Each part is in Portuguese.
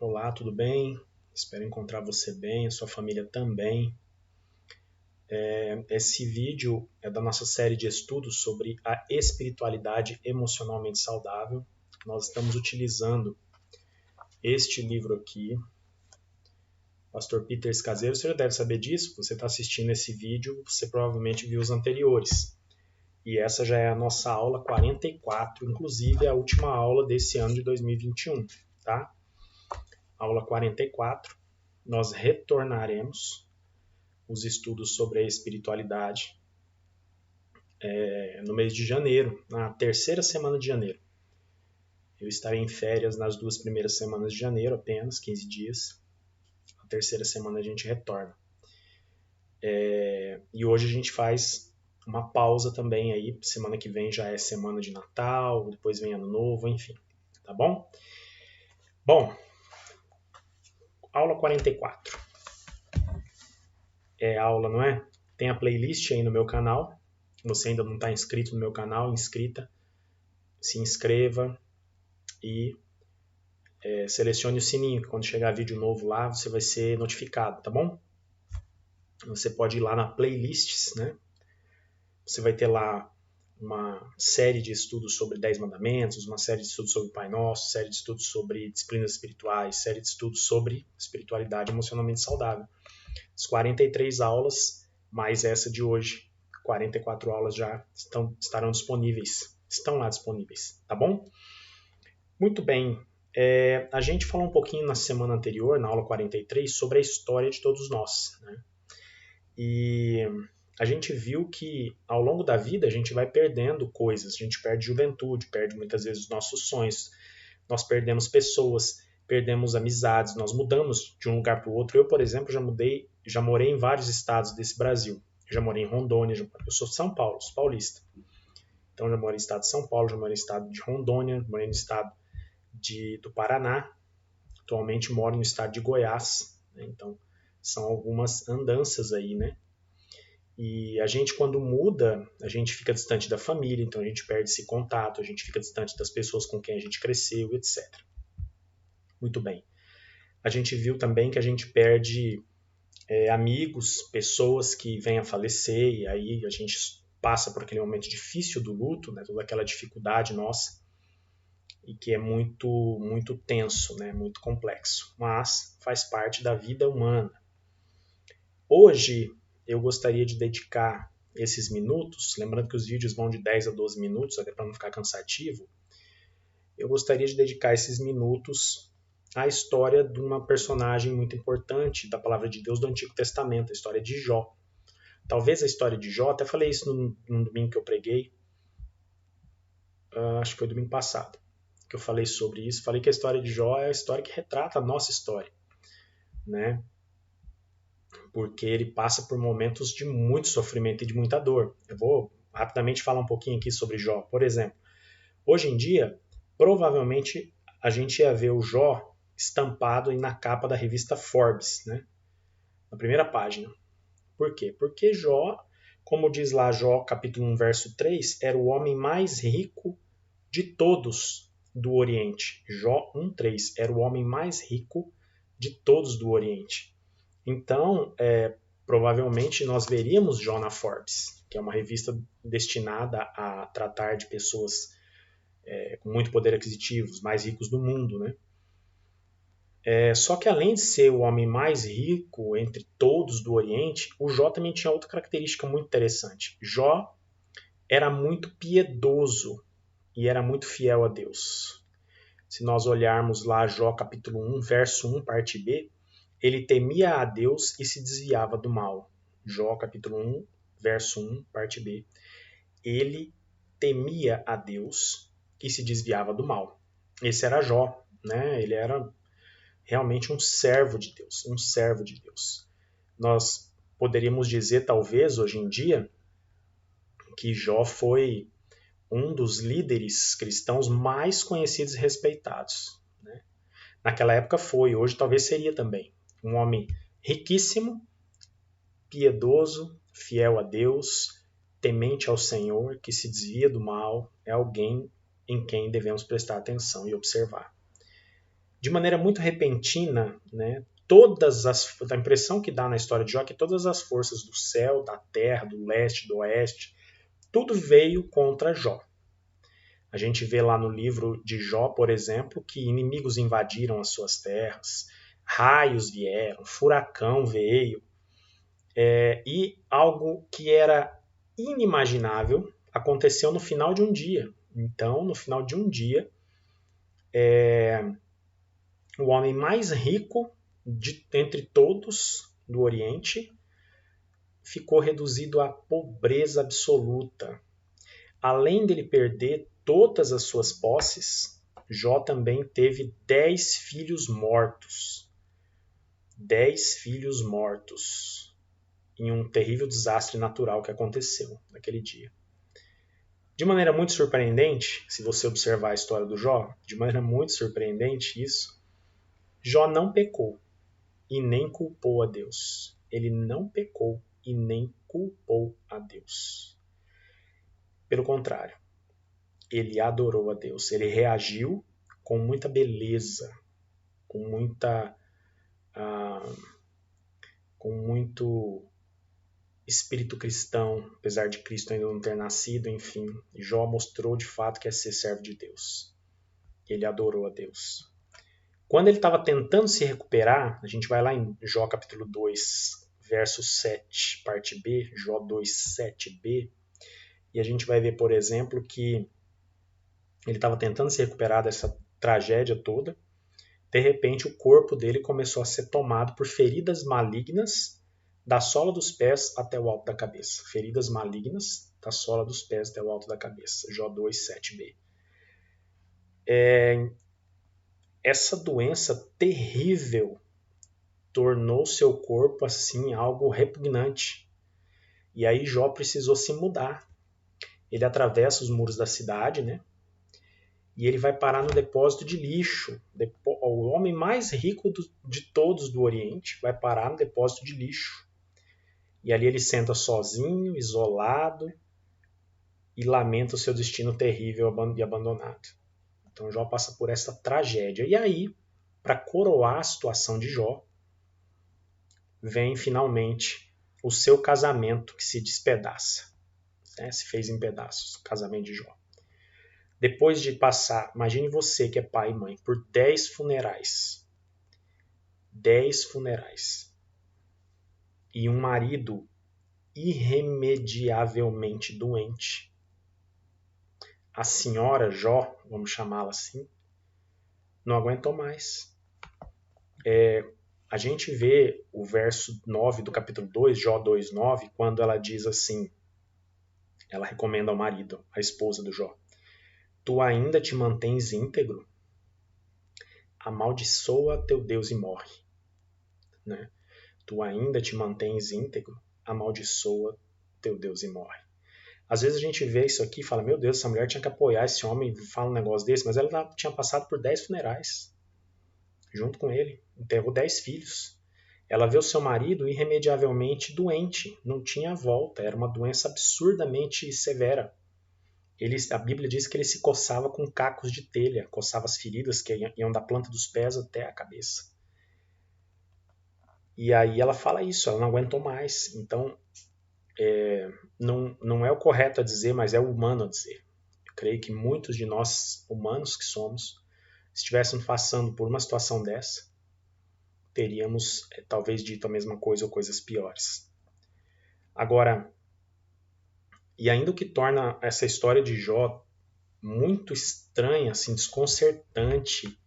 Olá, tudo bem? Espero encontrar você bem, a sua família também. Esse vídeo é da nossa série de estudos sobre a espiritualidade emocionalmente saudável. Nós estamos utilizando este livro aqui, Pastor Peter Escaseiro. Você já deve saber disso, você está assistindo esse vídeo, você provavelmente viu os anteriores. E essa já é a nossa aula 44, inclusive é a última aula desse ano de 2021, tá? Aula 44, nós retornaremos os estudos sobre a espiritualidade no mês de janeiro, na terceira semana de janeiro. Eu estarei em férias nas 2 primeiras semanas de janeiro, apenas 15 dias. Na terceira semana a gente retorna. E hoje a gente faz uma pausa também aí, semana que vem já é semana de Natal, depois vem Ano Novo, enfim, tá bom? Bom, aula 44. É aula, não é? Tem a playlist aí no meu canal. Você ainda não está inscrito no meu canal, inscrita, se inscreva e selecione o sininho, que quando chegar vídeo novo lá, você vai ser notificado, tá bom? Você pode ir lá na playlists, né? Você vai ter lá uma série de estudos sobre 10 mandamentos, uma série de estudos sobre o Pai Nosso, série de estudos sobre disciplinas espirituais, série de estudos sobre espiritualidade emocionalmente saudável. As 43 aulas, mais essa de hoje, 44 aulas já estarão disponíveis, estão lá disponíveis, tá bom? Muito bem, a gente falou um pouquinho na semana anterior, na aula 43, sobre a história de todos nós, né? E a gente viu que ao longo da vida a gente vai perdendo coisas, a gente perde juventude, perde muitas vezes os nossos sonhos, nós perdemos pessoas, perdemos amizades, nós mudamos de um lugar para o outro. Eu, por exemplo, já morei em vários estados desse Brasil. Eu já morei em Rondônia, eu sou de São Paulo, sou paulista. Então já morei no estado de São Paulo, já morei no estado de Rondônia, morei no estado do Paraná. Atualmente moro no estado de Goiás, né? Então são algumas andanças aí, né? E a gente, quando muda, a gente fica distante da família, então a gente perde esse contato, a gente fica distante das pessoas com quem a gente cresceu, etc. Muito bem. A gente viu também que a gente perde amigos, pessoas que vêm a falecer, e aí a gente passa por aquele momento difícil do luto, né? Toda aquela dificuldade nossa, e que é muito, muito tenso, né? Muito complexo, mas faz parte da vida humana. Hoje eu gostaria de dedicar esses minutos, lembrando que os vídeos vão de 10 a 12 minutos, até para não ficar cansativo, eu gostaria de dedicar esses minutos à história de uma personagem muito importante da palavra de Deus do Antigo Testamento, a história de Jó. Talvez a história de Jó, até falei isso num domingo que eu preguei, acho que foi domingo passado, que eu falei sobre isso, falei que a história de Jó é a história que retrata a nossa história, né? Porque ele passa por momentos de muito sofrimento e de muita dor. Eu vou rapidamente falar um pouquinho aqui sobre Jó. Por exemplo, hoje em dia, provavelmente a gente ia ver o Jó estampado aí na capa da revista Forbes, né? Na primeira página. Por quê? Porque Jó, como diz lá Jó, capítulo 1, verso 3, era o homem mais rico de todos do Oriente. Jó 1,3 era o homem mais rico de todos do Oriente. Então, provavelmente nós veríamos Jó na Forbes, que é uma revista destinada a tratar de pessoas com muito poder aquisitivo, os mais ricos do mundo, né? Só que além de ser o homem mais rico entre todos do Oriente, o Jó também tinha outra característica muito interessante. Jó era muito piedoso e era muito fiel a Deus. Se nós olharmos lá Jó capítulo 1, verso 1, parte B, ele temia a Deus e se desviava do mal. Jó capítulo 1, verso 1, parte B. Ele temia a Deus e se desviava do mal. Esse era Jó, né? Ele era realmente um servo de Deus, um servo de Deus. Nós poderíamos dizer, talvez, hoje em dia, que Jó foi um dos líderes cristãos mais conhecidos e respeitados, né? Naquela época foi, hoje talvez seria também. Um homem riquíssimo, piedoso, fiel a Deus, temente ao Senhor, que se desvia do mal, é alguém em quem devemos prestar atenção e observar. de maneira muito repentina, né, a impressão que dá na história de Jó é que todas as forças do céu, da terra, do leste, do oeste, tudo veio contra Jó. A gente vê lá no livro de Jó, por exemplo, que inimigos invadiram as suas terras, raios vieram, furacão veio, e algo que era inimaginável aconteceu no final de um dia. Então, no final de um dia, o homem mais rico entre todos do Oriente ficou reduzido à pobreza absoluta. Além dele perder todas as suas posses, Jó também teve 10 filhos mortos. 10 filhos mortos em um terrível desastre natural que aconteceu naquele dia. De maneira muito surpreendente, se você observar a história do Jó, de maneira muito surpreendente isso, Jó não pecou e nem culpou a Deus. Ele não pecou e nem culpou a Deus. Pelo contrário, ele adorou a Deus. Ele reagiu com muita beleza, com muito espírito cristão, apesar de Cristo ainda não ter nascido, enfim. Jó mostrou de fato que é ser servo de Deus. Ele adorou a Deus. Quando ele estava tentando se recuperar, a gente vai lá em Jó capítulo 2, verso 7, parte B, Jó 2, 7b, e a gente vai ver, por exemplo, que ele estava tentando se recuperar dessa tragédia toda. De repente, o corpo dele começou a ser tomado por feridas malignas da sola dos pés até o alto da cabeça. Feridas malignas da sola dos pés até o alto da cabeça. Jó 2, 7b. Essa doença terrível tornou seu corpo assim algo repugnante. E aí Jó precisou se mudar. Ele atravessa os muros da cidade, né? E ele vai parar no depósito de lixo. O homem mais rico de todos do Oriente vai parar no depósito de lixo. E ali ele senta sozinho, isolado, e lamenta o seu destino terrível e abandonado. Então Jó passa por essa tragédia. E aí, para coroar a situação de Jó, vem finalmente o seu casamento que se despedaça. Se fez em pedaços, o casamento de Jó. Depois de passar, imagine você que é pai e mãe, por 10 funerais. 10 funerais. E um marido irremediavelmente doente. A senhora Jó, vamos chamá-la assim, não aguentou mais. A gente vê o verso 9 do capítulo 2, Jó 2:9, quando ela diz assim, ela recomenda ao marido, a esposa do Jó, tu ainda te mantens íntegro? Amaldiçoa teu Deus e morre. Né? Tu ainda te mantens íntegro? Amaldiçoa teu Deus e morre. Às vezes a gente vê isso aqui e fala, meu Deus, essa mulher tinha que apoiar esse homem, fala um negócio desse, mas ela tinha passado por 10 funerais, junto com ele, enterrou 10 filhos. Ela vê o seu marido irremediavelmente doente, não tinha volta, era uma doença absurdamente severa. A Bíblia diz que ele se coçava com cacos de telha, coçava as feridas que iam da planta dos pés até a cabeça. E aí ela fala isso, ela não aguentou mais. Então, não é o correto a dizer, mas é o humano a dizer. Eu creio que muitos de nós, humanos que somos, se estivéssemos passando por uma situação dessa, teríamos talvez dito a mesma coisa ou coisas piores. Agora, e ainda o que torna essa história de Jó muito estranha, assim, desconcertante,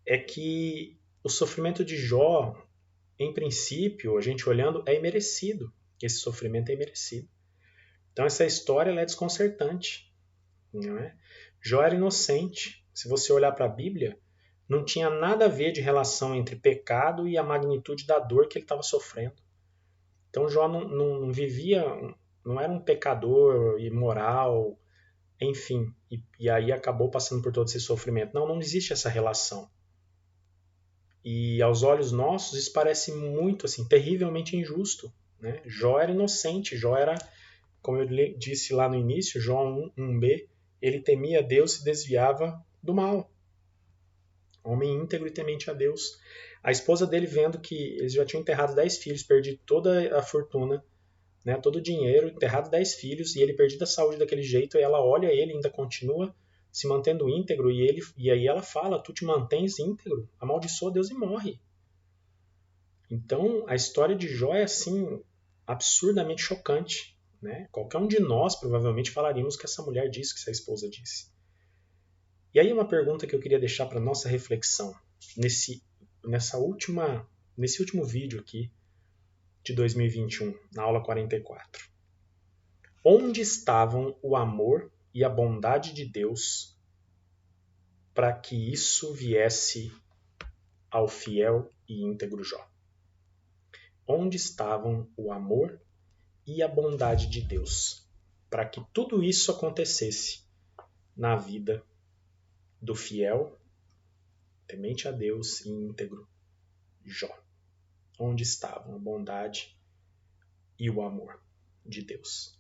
é que o sofrimento de Jó, em princípio, a gente olhando, é imerecido. Esse sofrimento é imerecido. Então essa história ela é desconcertante. Não é? Jó era inocente. Se você olhar para a Bíblia, não tinha nada a ver de relação entre pecado e a magnitude da dor que ele estava sofrendo. Então Jó não vivia, não era um pecador imoral, enfim, e aí acabou passando por todo esse sofrimento. Não existe essa relação. E aos olhos nossos isso parece muito, assim, terrivelmente injusto. Né? Jó era inocente, Jó era, como eu disse lá no início, Jó 1b, ele temia Deus e se desviava do mal. Homem íntegro e temente a Deus. A esposa dele, vendo que eles já tinham enterrado 10 filhos, perdido toda a fortuna, né, todo o dinheiro, enterrado 10 filhos, e ele perdido a saúde daquele jeito, e ela olha ele, ainda continua se mantendo íntegro, e aí ela fala, tu te mantens íntegro? Amaldiçoa Deus e morre. Então, a história de Jó é, assim, absurdamente chocante. Né? Qualquer um de nós provavelmente falaríamos que essa mulher disse, que essa esposa disse. E aí uma pergunta que eu queria deixar para nossa reflexão, nesse último vídeo aqui de 2021, na aula 44. Onde estavam o amor e a bondade de Deus para que isso viesse ao fiel e íntegro Jó? Onde estavam o amor e a bondade de Deus para que tudo isso acontecesse na vida do fiel, temente a Deus e íntegro Jó? Onde estavam a bondade e o amor de Deus?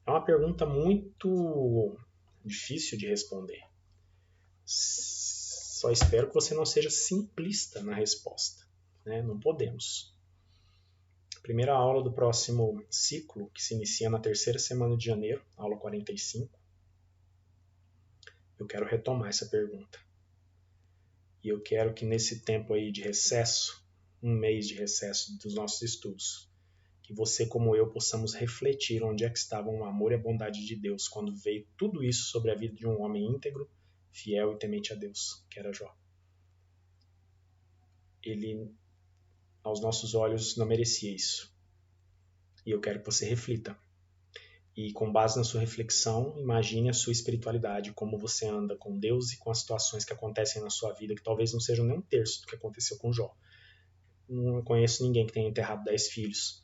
É uma pergunta muito difícil de responder. Só espero que você não seja simplista na resposta. Né? Não podemos. Primeira aula do próximo ciclo, que se inicia na terceira semana de janeiro, aula 45, eu quero retomar essa pergunta. E eu quero que nesse tempo aí de recesso, um mês de recesso dos nossos estudos, que você como eu possamos refletir onde é que estavam o amor e a bondade de Deus quando veio tudo isso sobre a vida de um homem íntegro, fiel e temente a Deus, que era Jó. Ele, aos nossos olhos, não merecia isso. E eu quero que você reflita. E com base na sua reflexão, imagine a sua espiritualidade, como você anda com Deus e com as situações que acontecem na sua vida, que talvez não sejam nem um terço do que aconteceu com Jó. Não conheço ninguém que tenha enterrado 10 filhos.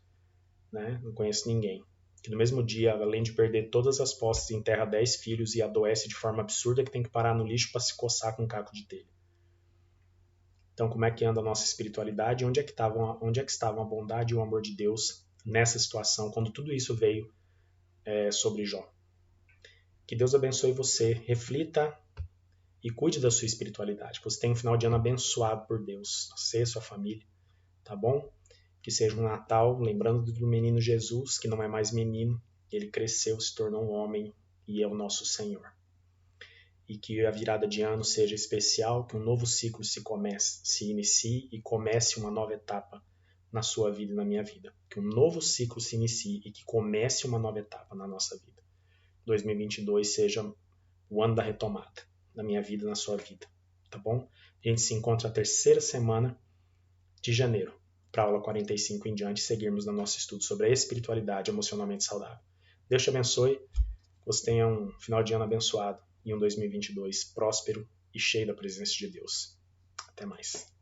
Né? Não conheço ninguém que no mesmo dia, além de perder todas as posses, enterra 10 filhos e adoece de forma absurda que tem que parar no lixo para se coçar com um caco de telha. Então, como é que anda a nossa espiritualidade? Onde é que estavam a bondade e o amor de Deus nessa situação, quando tudo isso veio sobre Jó? Que Deus abençoe você, reflita e cuide da sua espiritualidade. Você tem um final de ano abençoado por Deus, você e sua família, tá bom? Que seja um Natal, lembrando do menino Jesus, que não é mais menino, ele cresceu, se tornou um homem e é o nosso Senhor. E que a virada de ano seja especial, que um novo ciclo se inicie e comece uma nova etapa na sua vida e na minha vida. Que um novo ciclo se inicie e que comece uma nova etapa na nossa vida. 2022 seja o ano da retomada, na minha vida e na sua vida, tá bom? A gente se encontra na terceira semana de janeiro, para a aula 45 em diante, seguirmos no nosso estudo sobre a espiritualidade emocionalmente saudável. Deus te abençoe, que você tenha um final de ano abençoado e um 2022 próspero e cheio da presença de Deus. Até mais.